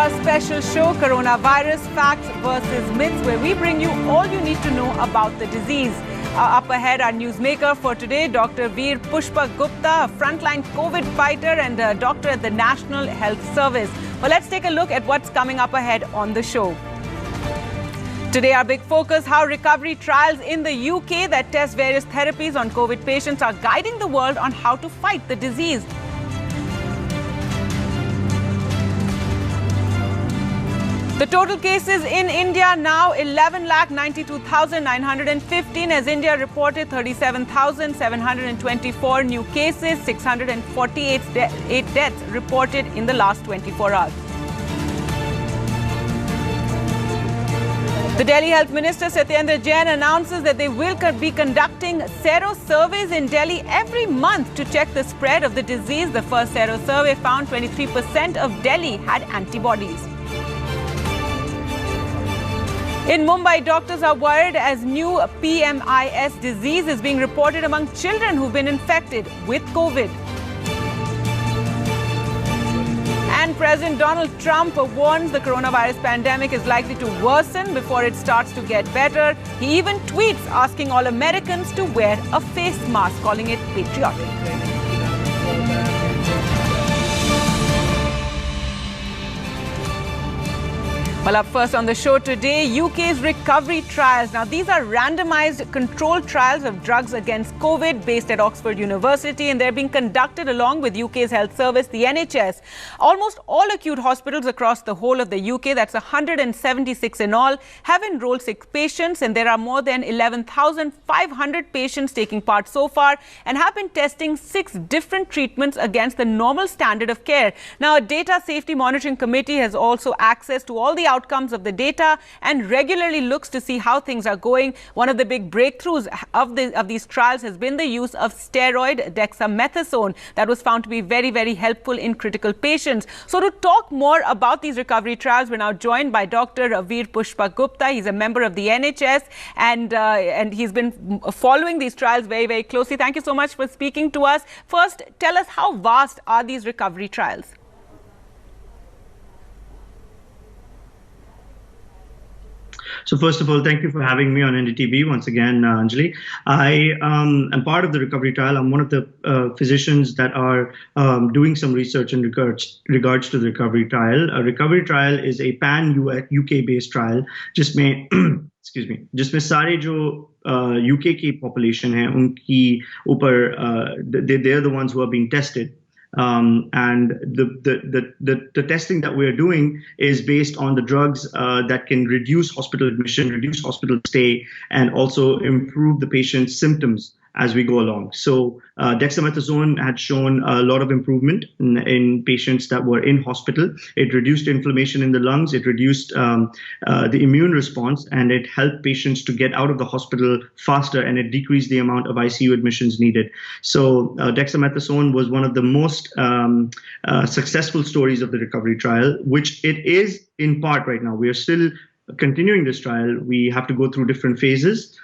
our special show, Coronavirus Facts versus Myths, where we bring you all you need to know about the disease. Up ahead, our newsmaker for today, Dr. Veer P Gupta, a frontline COVID fighter and a doctor at the National Health Service. Well, let's take a look at what's coming up ahead on the show. Today, our big focus, how recovery trials in the UK that test various therapies on COVID patients are guiding the world on how to fight the disease. The total cases in India now 11,92,915 as India reported 37,724 new cases, 648 deaths reported in the last 24 hours. The Delhi Health Minister Satyendra Jain announces that they will be conducting sero surveys in Delhi every month to check the spread of the disease. The first sero survey found 23% of Delhi had antibodies. In Mumbai, doctors are worried as new PMIS disease is being reported among children who've been infected with COVID. And President Donald Trump warns the coronavirus pandemic is likely to worsen before it starts to get better. He even tweets asking all Americans to wear a face mask, calling it patriotic. Well, up first on the show today, UK's recovery trials. Now, these are randomized controlled trials of drugs against COVID based at Oxford University, and they're being conducted along with UK's health service, the NHS. Almost all acute hospitals across the whole of the UK, that's 176 in all, have enrolled 6 patients, and there are more than 11,500 patients taking part so far and have been testing 6 different treatments against the normal standard of care. Now, a data safety monitoring committee has also access to all the outcomes of the data and regularly looks to see how things are going. One of the big breakthroughs of these trials has been the use of steroid dexamethasone that was found to be very, very helpful in critical patients. So to talk more about these recovery trials, we're now joined by Dr. Veer P Gupta. He's a member of the NHS and he's been following these trials very, very closely. Thank you so much for speaking to us. First, tell us, how vast are these recovery trials? So first of all, thank you for having me on NDTV once again, Anjali. I am part of the recovery trial. I'm one of the physicians that are doing some research in regards to the recovery trial. A recovery trial is a pan-UK based trial. जिसमें excuse me, जिसमें सारे जो UK की population है उनकी ऊपर they're the ones who are being tested. And the testing that we're doing is based on the drugs that can reduce hospital admission, reduce hospital stay, and also improve the patient's symptoms as we go along. So dexamethasone had shown a lot of improvement in patients that were in hospital. It reduced inflammation in the lungs, it reduced the immune response, and it helped patients to get out of the hospital faster, and it decreased the amount of ICU admissions needed. So dexamethasone was one of the most successful stories of the recovery trial, which it is in part right now. We are still continuing this trial. We have to go through different phases.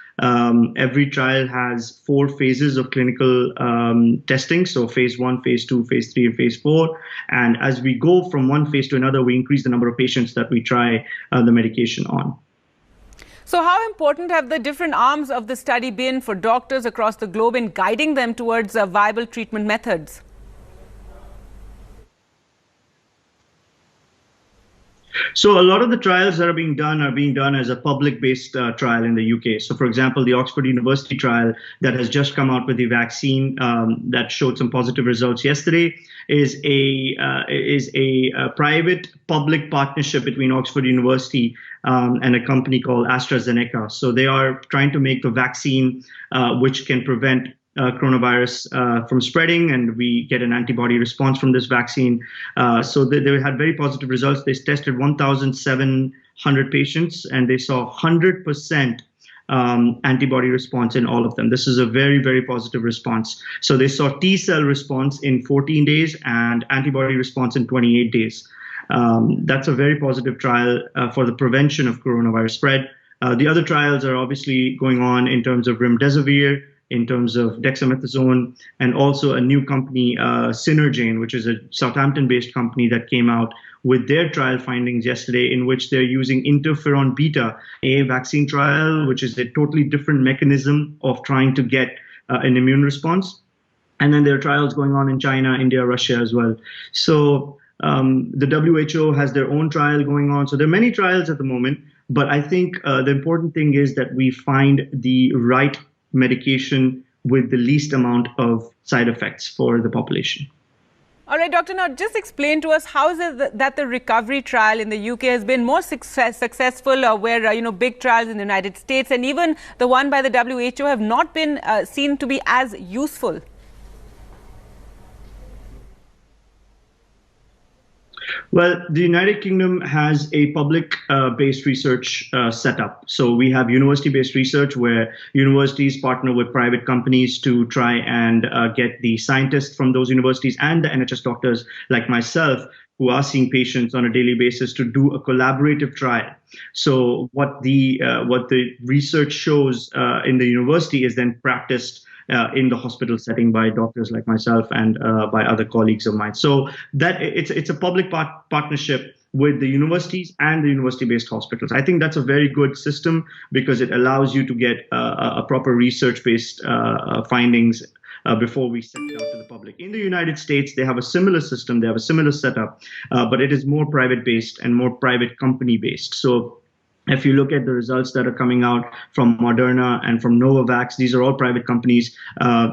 Every trial has 4 phases of clinical testing. So phase 1, phase 2, phase 3, and phase 4. And as we go from one phase to another, we increase the number of patients that we try the medication on. So how important have the different arms of the study been for doctors across the globe in guiding them towards viable treatment methods? So a lot of the trials that are being done as a public-based trial in the UK. So, for example, the Oxford University trial that has just come out with the vaccine that showed some positive results yesterday is a private-public partnership between Oxford University and a company called AstraZeneca. So they are trying to make a vaccine which can prevent coronavirus from spreading, and we get an antibody response from this vaccine. So they had very positive results. They tested 1,700 patients, and they saw 100% antibody response in all of them. This is a very, very positive response. So they saw T cell response in 14 days and antibody response in 28 days. That's a very positive trial for the prevention of coronavirus spread. The other trials are obviously going on in terms of remdesivir, in terms of dexamethasone, and also a new company, Synergane, which is a Southampton-based company that came out with their trial findings yesterday, in which they're using interferon beta, a vaccine trial, which is a totally different mechanism of trying to get an immune response. And then there are trials going on in China, India, Russia as well. So the WHO has their own trial going on. So there are many trials at the moment. But I think the important thing is that we find the right medication with the least amount of side effects for the population. All right, Doctor, now just explain to us how is it that the recovery trial in the UK has been more successful, where, big trials in the United States and even the one by the WHO have not been seen to be as useful? Well, the United Kingdom has a public-based research setup. So we have university-based research where universities partner with private companies to try and get the scientists from those universities and the NHS doctors like myself who are seeing patients on a daily basis to do a collaborative trial. So what the research shows in the university is then practiced in the hospital setting by doctors like myself and by other colleagues of mine. So that it's a public partnership with the universities and the university-based hospitals. I think that's a very good system because it allows you to get a proper research-based findings before we send it out to the public. In the United States, they have a similar system, they have a similar setup, but it is more private-based and more private company-based. So if you look at the results that are coming out from Moderna and from Novavax, these are all private companies.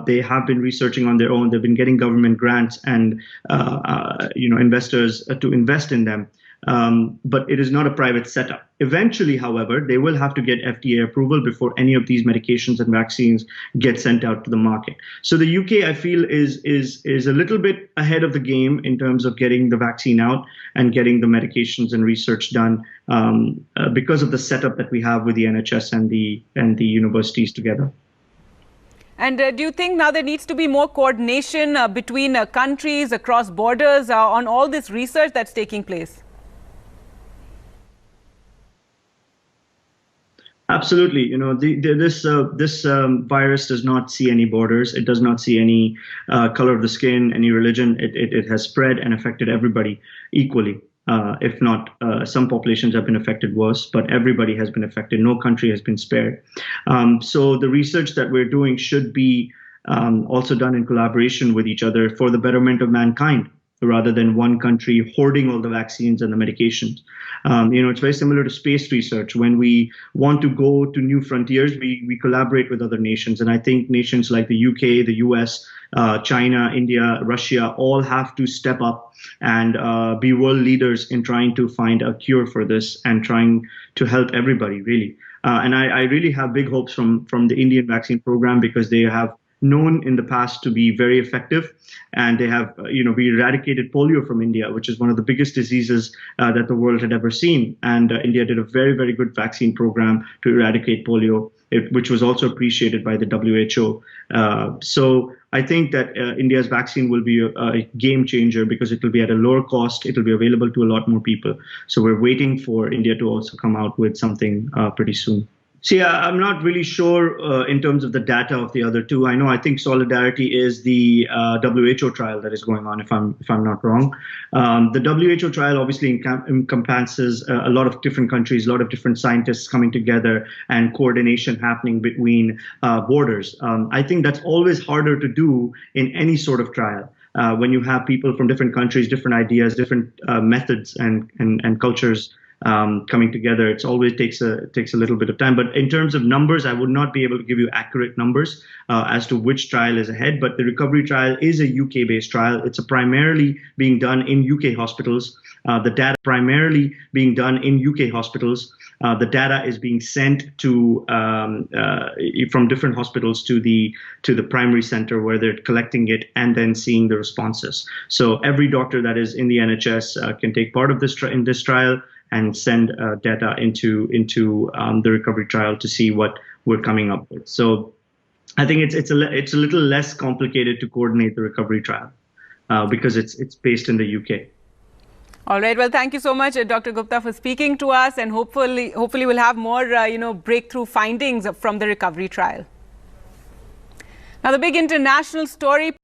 They have been researching on their own. They've been getting government grants and investors to invest in them. But it is not a private setup. Eventually, however, they will have to get FDA approval before any of these medications and vaccines get sent out to the market. So the UK, I feel, is a little bit ahead of the game in terms of getting the vaccine out and getting the medications and research done because of the setup that we have with the NHS and the universities together. And do you think now there needs to be more coordination between countries across borders on all this research that's taking place? Absolutely. This virus does not see any borders. It does not see any color of the skin, any religion. It has spread and affected everybody equally. If not, some populations have been affected worse, but everybody has been affected. No country has been spared. So the research that we're doing should be also done in collaboration with each other for the betterment of mankind, rather than one country hoarding all the vaccines and the medications. It's very similar to space research. When we want to go to new frontiers, we collaborate with other nations. And I think nations like the UK, the US, China, India, Russia, all have to step up and be world leaders in trying to find a cure for this and trying to help everybody, really. And I really have big hopes from the Indian vaccine program because they have known in the past to be very effective, and they have, we eradicated polio from India, which is one of the biggest diseases that the world had ever seen. And India did a very, very good vaccine program to eradicate polio, which was also appreciated by the WHO. So I think that India's vaccine will be a game changer because it will be at a lower cost. It will be available to a lot more people. So we're waiting for India to also come out with something pretty soon. See, I'm not really sure in terms of the data of the other two. I think Solidarity is the WHO trial that is going on, if I'm not wrong. The WHO trial obviously encompasses a lot of different countries, a lot of different scientists coming together and coordination happening between borders. I think that's always harder to do in any sort of trial. When you have people from different countries, different ideas, different methods and cultures coming together, it always takes a little bit of time. But in terms of numbers, I would not be able to give you accurate numbers as to which trial is ahead. But the recovery trial is a UK-based trial. It's primarily being done in UK hospitals. The data primarily being done in UK hospitals. The data is being sent to from different hospitals to the primary center where they're collecting it and then seeing the responses. So every doctor that is in the NHS can take part of this in this trial and send data into the recovery trial to see what we're coming up with. So I think it's a little less complicated to coordinate the recovery trial because it's based in the UK. All right. Well, thank you so much, Dr. Gupta, for speaking to us, and hopefully we'll have more breakthrough findings from the recovery trial. Now, the big international story.